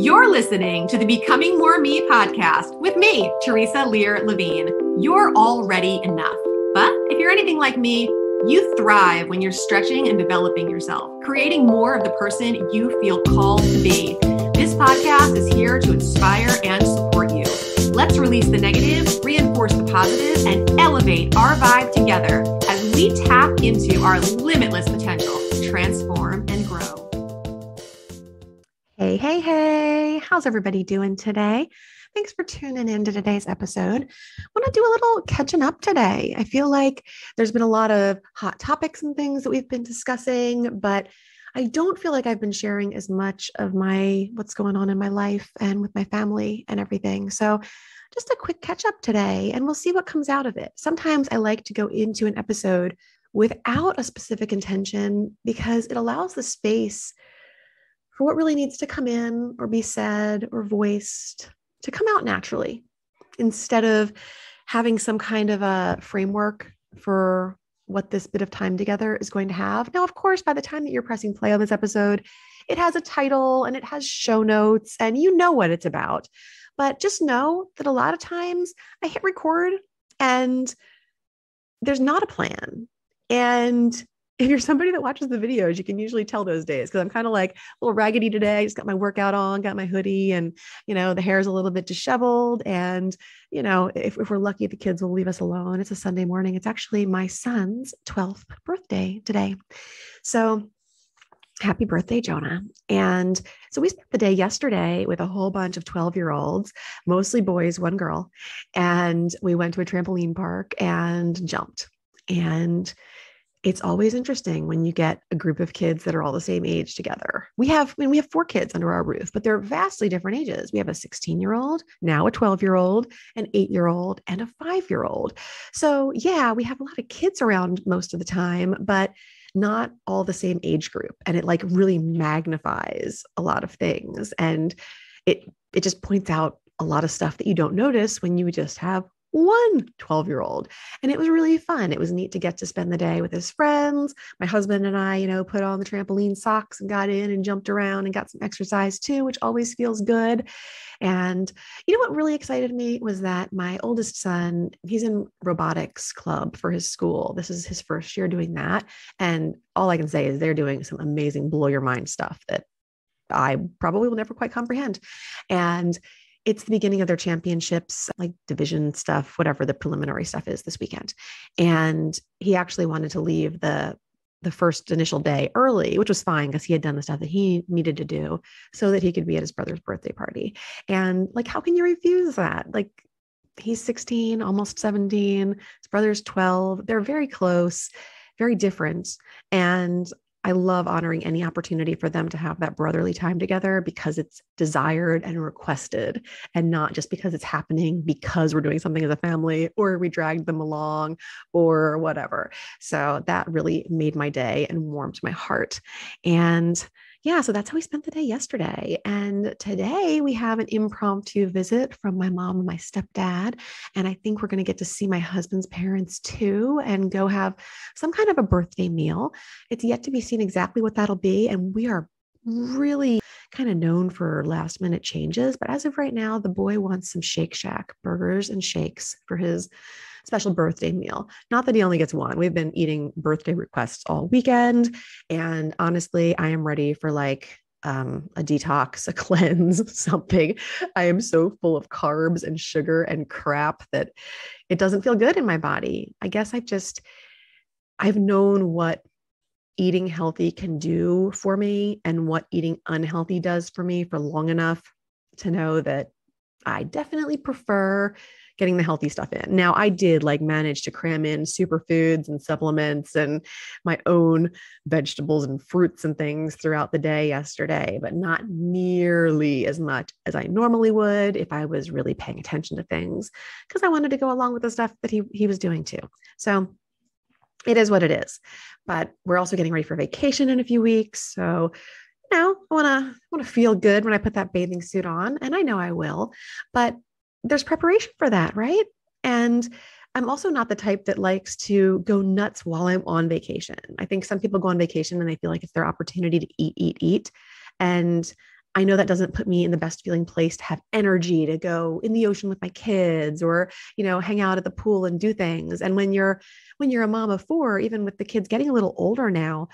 You're listening to the Becoming More Me podcast with me, Theresa Lear Levine. You're already enough. But if you're anything like me, you thrive when you're stretching and developing yourself, creating more of the person you feel called to be. This podcast is here to inspire and support you. Let's release the negative, reinforce the positive, and elevate our vibe together as we tap into our limitless potential to transform and grow. Hey. How's everybody doing today? Thanks for tuning in to today's episode. I want to do a little catching up today. I feel like there's been a lot of hot topics and things that we've been discussing, but I don't feel like I've been sharing as much of what's going on in my life and with my family and everything. So just a quick catch up today, and we'll see what comes out of it. Sometimes I like to go into an episode without a specific intention because it allows the space for what really needs to come in or be said or voiced to come out naturally, instead of having some kind of a framework for what this bit of time together is going to have. Now, of course, by the time that you're pressing play on this episode, it has a title and it has show notes and you know what it's about. But just know that a lot of times I hit record and there's not a plan. And if you're somebody that watches the videos, you can usually tell those days, because I'm kind of like a little raggedy today. I just got my workout on, got my hoodie, and, the hair's a little bit disheveled. And, if we're lucky, the kids will leave us alone. It's a Sunday morning. It's actually my son's 12th birthday today. So happy birthday, Jonah. And so we spent the day yesterday with a whole bunch of 12-year-olds, mostly boys, one girl. And we went to a trampoline park and jumped. And it's always interesting when you get a group of kids that are all the same age together. We have 4 kids under our roof, but they're vastly different ages. We have a 16-year-old, now a 12-year-old, an 8-year-old, and a 5-year-old. So yeah, we have a lot of kids around most of the time, but not all the same age group. And it really magnifies a lot of things. And it just points out a lot of stuff that you don't notice when you just have one 12-year-old. And it was really fun. It was neat to get to spend the day with his friends. My husband and I, put on the trampoline socks and got in and jumped around and got some exercise too, which always feels good. And what really excited me was that my oldest son, he's in robotics club for his school. This is his first year doing that. And all I can say is they're doing some amazing blow your mind stuff that I probably will never quite comprehend. And it's the beginning of their championships, like division stuff, whatever the preliminary stuff is this weekend. And he actually wanted to leave the first initial day early, which was fine because he had done the stuff that he needed to do so that he could be at his brother's birthday party. And how can you refuse that? He's 16, almost 17, his brother's 12. They're very close, very different. And I love honoring any opportunity for them to have that brotherly time together because it's desired and requested, and not just because it's happening because we're doing something as a family or we dragged them along or whatever. So that really made my day and warmed my heart. And yeah, so that's how we spent the day yesterday. And today we have an impromptu visit from my mom and my stepdad. And I think we're going to get to see my husband's parents too and go have some kind of a birthday meal. It's yet to be seen exactly what that'll be. And we are really kind of known for last minute changes. But as of right now, the boy wants some Shake Shack burgers and shakes for his special birthday meal. Not that he only gets one. We've been eating birthday requests all weekend. And honestly, I am ready for a detox, a cleanse, something. I am so full of carbs and sugar and crap that it doesn't feel good in my body. I guess I've known what eating healthy can do for me and what eating unhealthy does for me for long enough to know that I definitely prefer getting the healthy stuff in. Now, I did manage to cram in superfoods and supplements and my own vegetables and fruits and things throughout the day yesterday, but not nearly as much as I normally would if I was really paying attention to things, because I wanted to go along with the stuff that he was doing too. So it is what it is. But we're also getting ready for vacation in a few weeks. So I want to feel good when I put that bathing suit on, and I know I will, but there's preparation for that, right? And I'm also not the type that likes to go nuts while I'm on vacation. I think some people go on vacation and they feel like it's their opportunity to eat. And I know that doesn't put me in the best feeling place to have energy to go in the ocean with my kids or, hang out at the pool and do things. And when you're a mom of four, even with the kids getting a little older now,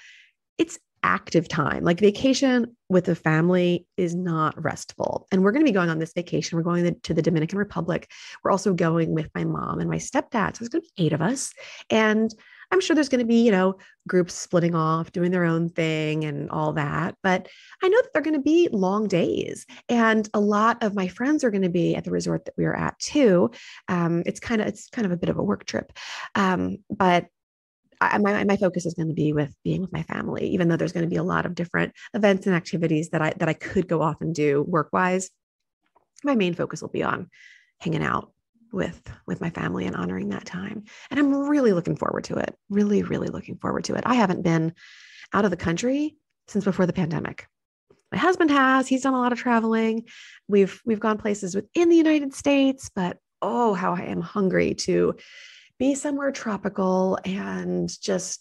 it's active time. Like vacation with the family is not restful. And we're going to be going on this vacation. We're going to the Dominican Republic. We're also going with my mom and my stepdad. So there's going to be 8 of us. And I'm sure there's going to be, groups splitting off, doing their own thing and all that. But I know that they're going to be long days. And a lot of my friends are going to be at the resort that we are at too. It's kind of a bit of a work trip. But my focus is going to be with being with my family, even though there's going to be a lot of different events and activities that I could go off and do work-wise. My main focus will be on hanging out with my family and honoring that time. And I'm really looking forward to it. Really, really looking forward to it. I haven't been out of the country since before the pandemic. My husband has. He's done a lot of traveling. We've gone places within the United States, but oh, how I am hungry to be somewhere tropical and just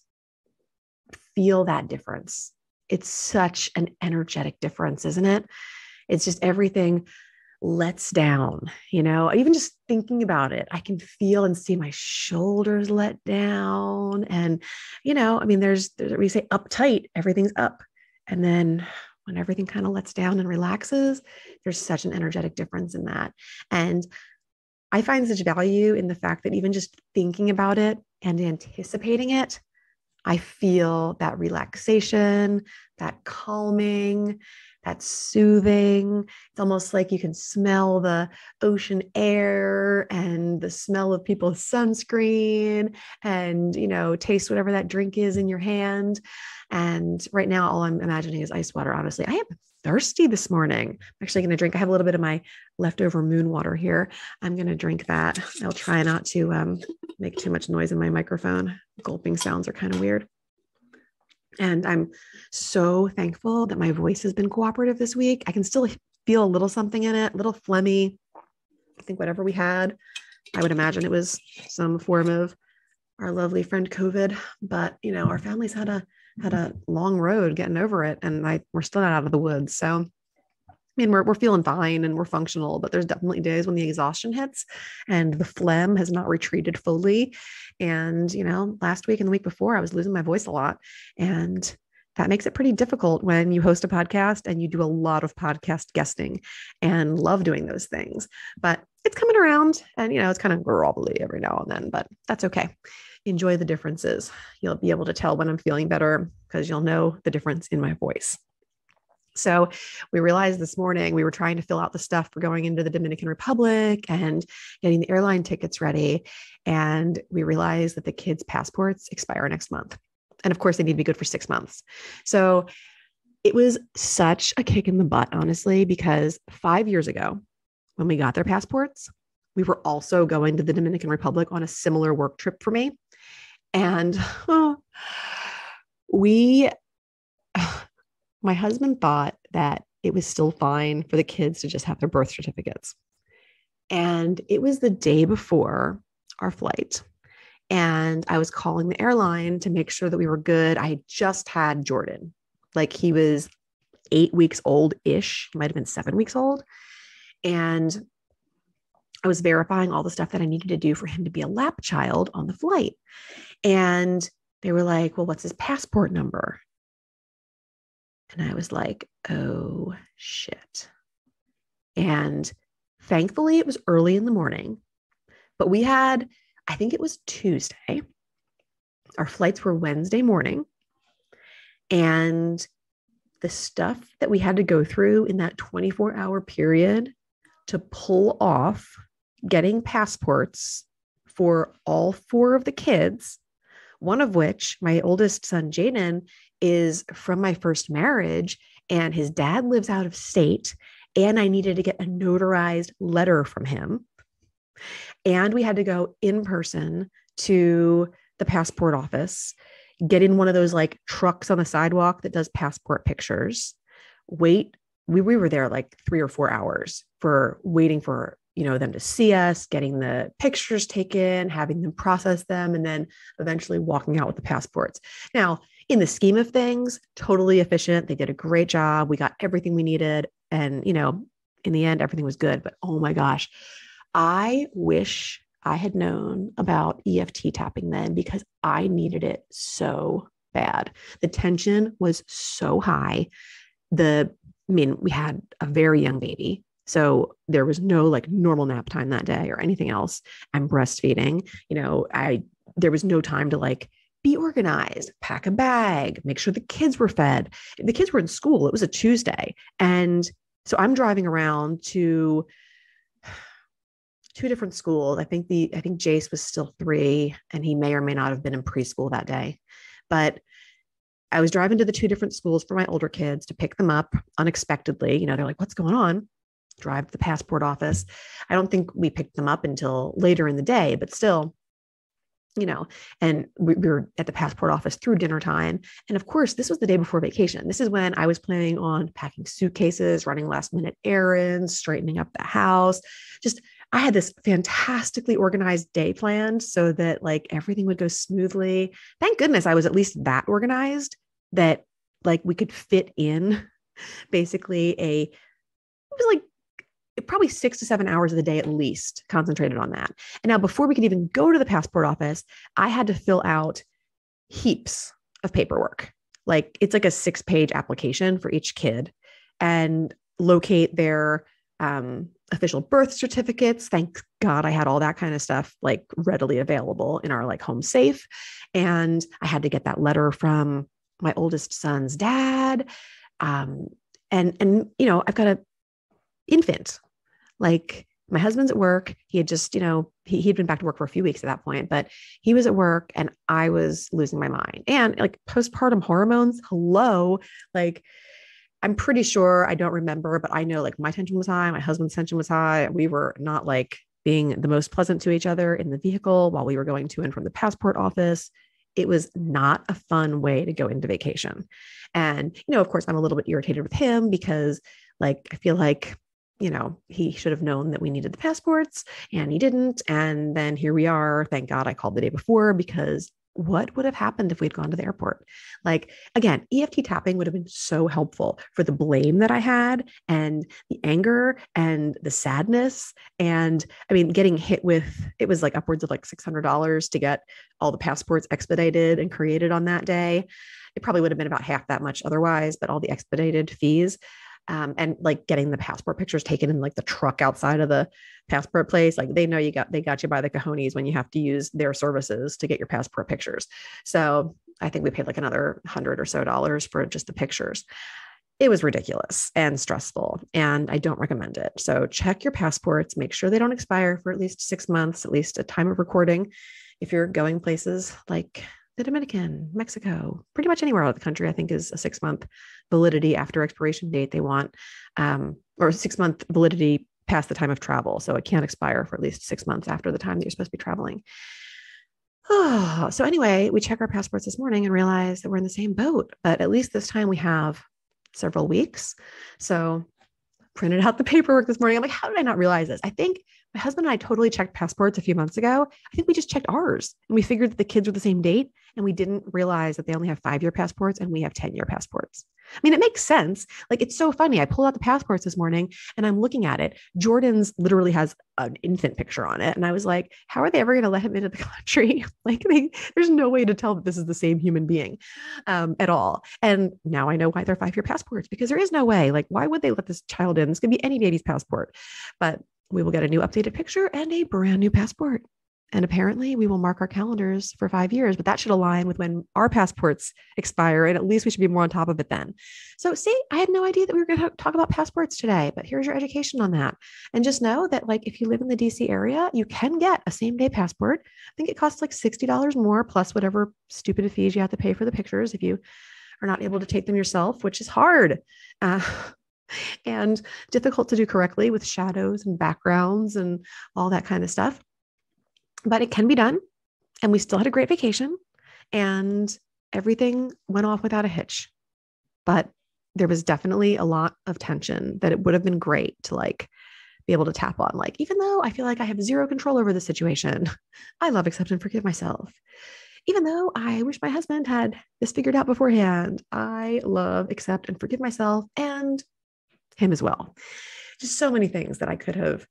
feel that difference. It's such an energetic difference, isn't it? It's just everything lets down, even just thinking about it, I can feel and see my shoulders let down. And, there's, we say uptight, everything's up. And then when everything kind of lets down and relaxes, there's such an energetic difference in that. And I find such value in the fact that even just thinking about it and anticipating it, I feel that relaxation, that calming, that soothing. It's almost like you can smell the ocean air and the smell of people's sunscreen and, taste whatever that drink is in your hand. And right now, all I'm imagining is ice water. Honestly, I am thirsty this morning. I'm actually going to drink. I have a little bit of my leftover moon water here. I'm going to drink that. I'll try not to make too much noise in my microphone. Gulping sounds are kind of weird. And I'm so thankful that my voice has been cooperative this week. I can still feel a little something in it, a little phlegmy. I think whatever we had, I would imagine it was some form of our lovely friend COVID. But, our family's had a long road getting over it, and we're still not out of the woods. So, we're feeling fine and we're functional, but there's definitely days when the exhaustion hits and the phlegm has not retreated fully. And, last week and the week before, I was losing my voice a lot. And that makes it pretty difficult when you host a podcast and you do a lot of podcast guesting, and love doing those things. But it's coming around, and, it's kind of grovelly every now and then, but that's okay. Enjoy the differences. You'll be able to tell when I'm feeling better because you'll know the difference in my voice. So we realized this morning we were trying to fill out the stuff for going into the Dominican Republic and getting the airline tickets ready. And we realized that the kids' passports expire next month. And of course, they need to be good for 6 months. So it was such a kick in the butt, honestly, because 5 years ago, when we got their passports, we were also going to the Dominican Republic on a similar work trip for me. And my husband thought that it was still fine for the kids to just have their birth certificates. And it was the day before our flight. And I was calling the airline to make sure that we were good. I had just had Jordan, like he was 8 weeks old-ish, might have been 7 weeks old. And I was verifying all the stuff that I needed to do for him to be a lap child on the flight. And they were like, well, what's his passport number? And I was like, oh, shit. And thankfully, it was early in the morning, but I think it was Tuesday. Our flights were Wednesday morning. And the stuff that we had to go through in that 24-hour period to pull off getting passports for all 4 of the kids, one of which, my oldest son, Jaden, is from my first marriage, and his dad lives out of state, and I needed to get a notarized letter from him. And we had to go in person to the passport office, get in one of those like trucks on the sidewalk that does passport pictures, wait. We were there like 3 or 4 hours for waiting for, them to see us, getting the pictures taken, having them process them, and then eventually walking out with the passports. Now, in the scheme of things, totally efficient. They did a great job. We got everything we needed. And, in the end, everything was good. But oh my gosh, I wish I had known about EFT tapping then because I needed it so bad. The tension was so high. We had a very young baby. So there was no like normal nap time that day or anything else. I'm breastfeeding, there was no time to like be organized, pack a bag, make sure the kids were fed. The kids were in school. It was a Tuesday. And so I'm driving around to two different schools. I think Jace was still 3 and he may or may not have been in preschool that day. But I was driving to the 2 different schools for my older kids to pick them up unexpectedly. They're like, what's going on? Drive to the passport office. I don't think we picked them up until later in the day, but still, and we were at the passport office through dinner time. And of course, this was the day before vacation. This is when I was planning on packing suitcases, running last minute errands, straightening up the house. I had this fantastically organized day planned so that like everything would go smoothly. Thank goodness I was at least that organized that like we could fit in basically it was like probably 6 to 7 hours of the day at least concentrated on that. And now before we could even go to the passport office, I had to fill out heaps of paperwork. Like it's like a 6-page application for each kid and locate their official birth certificates. Thank God I had all that kind of stuff like readily available in our like home safe. And I had to get that letter from my oldest son's dad. And I've got an infant. Like my husband's at work. He had just, he'd been back to work for a few weeks at that point, but he was at work and I was losing my mind. And like postpartum hormones, hello, like I'm pretty sure, I don't remember, but I know like my tension was high. My husband's tension was high. We were not like being the most pleasant to each other in the vehicle while we were going to and from the passport office. It was not a fun way to go into vacation. And, of course, I'm a little bit irritated with him because like, I feel like, he should have known that we needed the passports and he didn't. And then here we are. Thank God I called the day before because what would have happened if we'd gone to the airport? Like, again, EFT tapping would have been so helpful for the blame that I had and the anger and the sadness. And I mean, getting hit with, it was like upwards of like $600 to get all the passports expedited and created on that day. It probably would have been about half that much otherwise, but all the expedited fees. And like getting the passport pictures taken in like the truck outside of the passport place. Like they know they got you by the cojones when you have to use their services to get your passport pictures. So I think we paid like another $100 or so for just the pictures. It was ridiculous and stressful and I don't recommend it. So check your passports, make sure they don't expire for at least 6 months, at least at time of recording. If you're going places like the Dominican, Mexico, pretty much anywhere out of the country, I think is a 6-month validity after expiration date they want, or 6-month validity past the time of travel. So it can't expire for at least 6 months after the time that you're supposed to be traveling. So anyway, we check our passports this morning and realize that we're in the same boat, but at least this time we have several weeks. So printed out the paperwork this morning. I'm like, how did I not realize this? I think my husband and I totally checked passports a few months ago. I think we just checked ours and we figured that the kids were the same date and we didn't realize that they only have 5-year passports and we have 10-year passports. I mean, it makes sense. Like, it's so funny. I pulled out the passports this morning and I'm looking at it. Jordan's literally has an infant picture on it. And I was like, how are they ever going to let him into the country? Like, there's no way to tell that this is the same human being at all. And now I know why they're 5-year passports, because there is no way. Like, why would they let this child in? This could be any baby's passport. But we will get a new updated picture and a brand new passport. And apparently we will mark our calendars for 5 years, but that should align with when our passports expire. And at least we should be more on top of it then. So see, I had no idea that we were going to talk about passports today, but here's your education on that. And just know that, like, if you live in the DC area, you can get a same day passport. I think it costs like $60 more plus whatever stupid fees you have to pay for the pictures if you are not able to take them yourself, which is hard. And difficult to do correctly with shadows and backgrounds and all that kind of stuff. But it can be done. And we still had a great vacation and everything went off without a hitch. But there was definitely a lot of tension that it would have been great to like be able to tap on. Like, even though I feel like I have zero control over the situation, I love, accept, and forgive myself. Even though I wish my husband had this figured out beforehand, I love, accept, and forgive myself. And him as well. Just so many things that I could have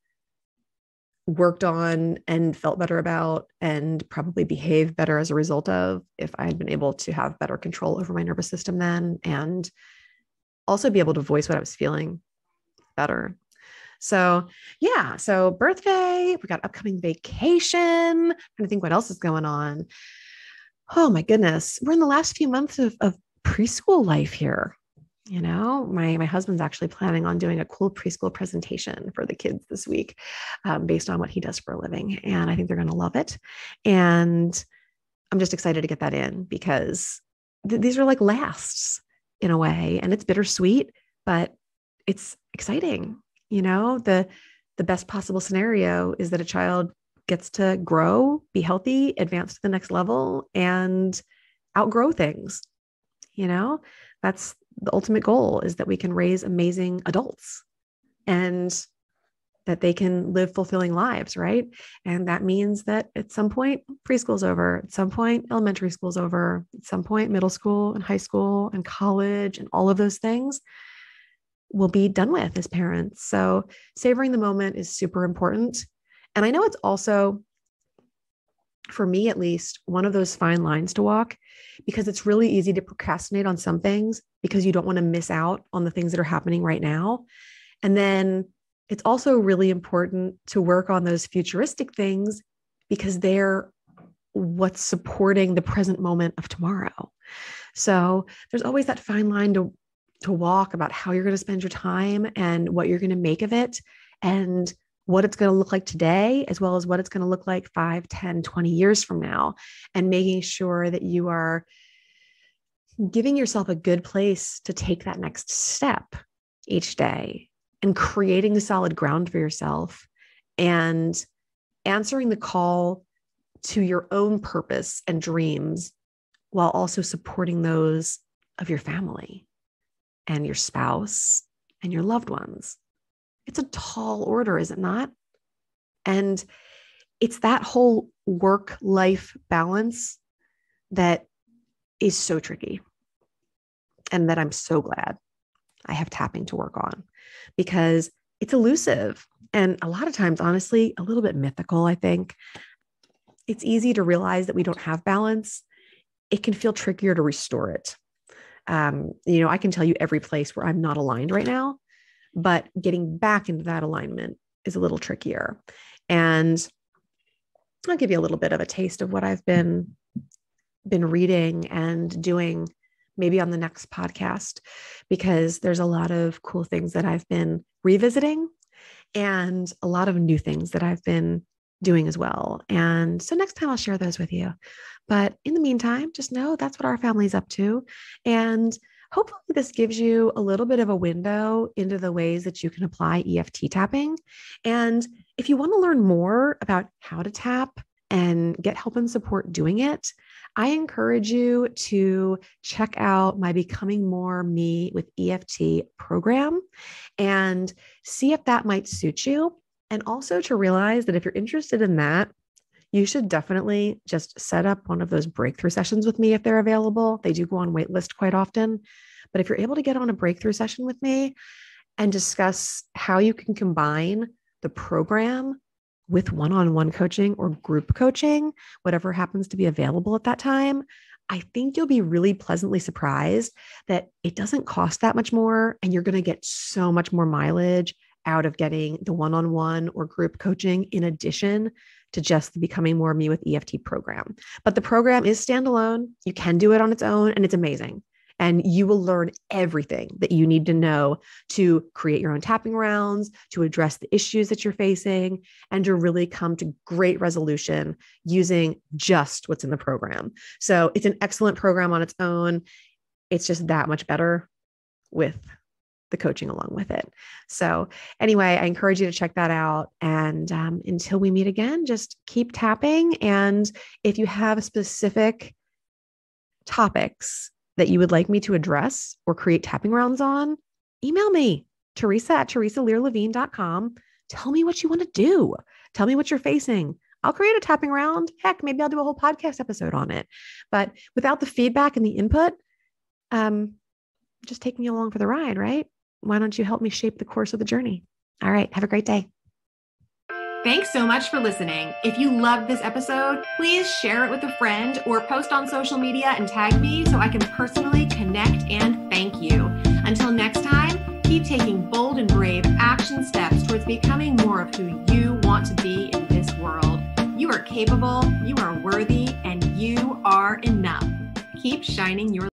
worked on and felt better about and probably behaved better as a result of if I had been able to have better control over my nervous system then, and also be able to voice what I was feeling better. So yeah, so birthday, we got upcoming vacation. I think what else is going on. Oh my goodness. We're in the last few months of preschool life here. You know, my husband's actually planning on doing a cool preschool presentation for the kids this week, based on what he does for a living. And I think they're going to love it. And I'm just excited to get that in because these are like lasts in a way, and it's bittersweet, but it's exciting. You know, the best possible scenario is that a child gets to grow, be healthy, advance to the next level, and outgrow things. You know, that's the ultimate goal, is that we can raise amazing adults and that they can live fulfilling lives, right? And that means that at some point, preschool's over, at some point, elementary school's over, at some point, middle school and high school and college and all of those things will be done with as parents. So savoring the moment is super important. And I know it's also, for me at least, one of those fine lines to walk, because it's really easy to procrastinate on some things because you don't want to miss out on the things that are happening right now. And then it's also really important to work on those futuristic things because they're what's supporting the present moment of tomorrow. So there's always that fine line to walk about how you're going to spend your time and what you're going to make of it and what it's going to look like today, as well as what it's going to look like 5, 10, 20 years from now, and making sure that you are giving yourself a good place to take that next step each day and creating a solid ground for yourself and answering the call to your own purpose and dreams while also supporting those of your family and your spouse and your loved ones. It's a tall order, is it not? And it's that whole work-life balance that is so tricky, and that I'm so glad I have tapping to work on, because it's elusive and a lot of times, honestly, a little bit mythical. I think it's easy to realize that we don't have balance. It can feel trickier to restore it. I can tell you every place where I'm not aligned right now, but getting back into that alignment is a little trickier. And I'll give you a little bit of a taste of what I've been reading and doing maybe on the next podcast, because there's a lot of cool things that I've been revisiting and a lot of new things that I've been doing as well. And so next time I'll share those with you. But in the meantime, just know that's what our family's up to. And hopefully this gives you a little bit of a window into the ways that you can apply EFT tapping. And if you want to learn more about how to tap and get help and support doing it, I encourage you to check out my Becoming More Me with EFT program and see if that might suit you. And also to realize that if you're interested in that, you should definitely just set up one of those breakthrough sessions with me if they're available. They do go on wait list quite often. But if you're able to get on a breakthrough session with me and discuss how you can combine the program with one-on-one coaching or group coaching, whatever happens to be available at that time, I think you'll be really pleasantly surprised that it doesn't cost that much more, and you're going to get so much more mileage out of getting the one-on-one or group coaching in addition to just the Becoming More Me with EFT program. But the program is standalone. You can do it on its own, and it's amazing. And you will learn everything that you need to know to create your own tapping rounds, to address the issues that you're facing, and to really come to great resolution using just what's in the program. So it's an excellent program on its own. It's just that much better with the coaching along with it. So anyway, I encourage you to check that out. And until we meet again, just keep tapping. And if you have specific topics that you would like me to address or create tapping rounds on, email me, Theresa@theresalearlevine.com. Tell me what you want to do. Tell me what you're facing. I'll create a tapping round. Heck, maybe I'll do a whole podcast episode on it. But without the feedback and the input, just taking you along for the ride, right? why don't you help me shape the course of the journey? All right. Have a great day. Thanks so much for listening. If you loved this episode, please share it with a friend or post on social media and tag me so I can personally connect and thank you. Until next time, keep taking bold and brave action steps towards becoming more of who you want to be in this world. You are capable, you are worthy, and you are enough. Keep shining your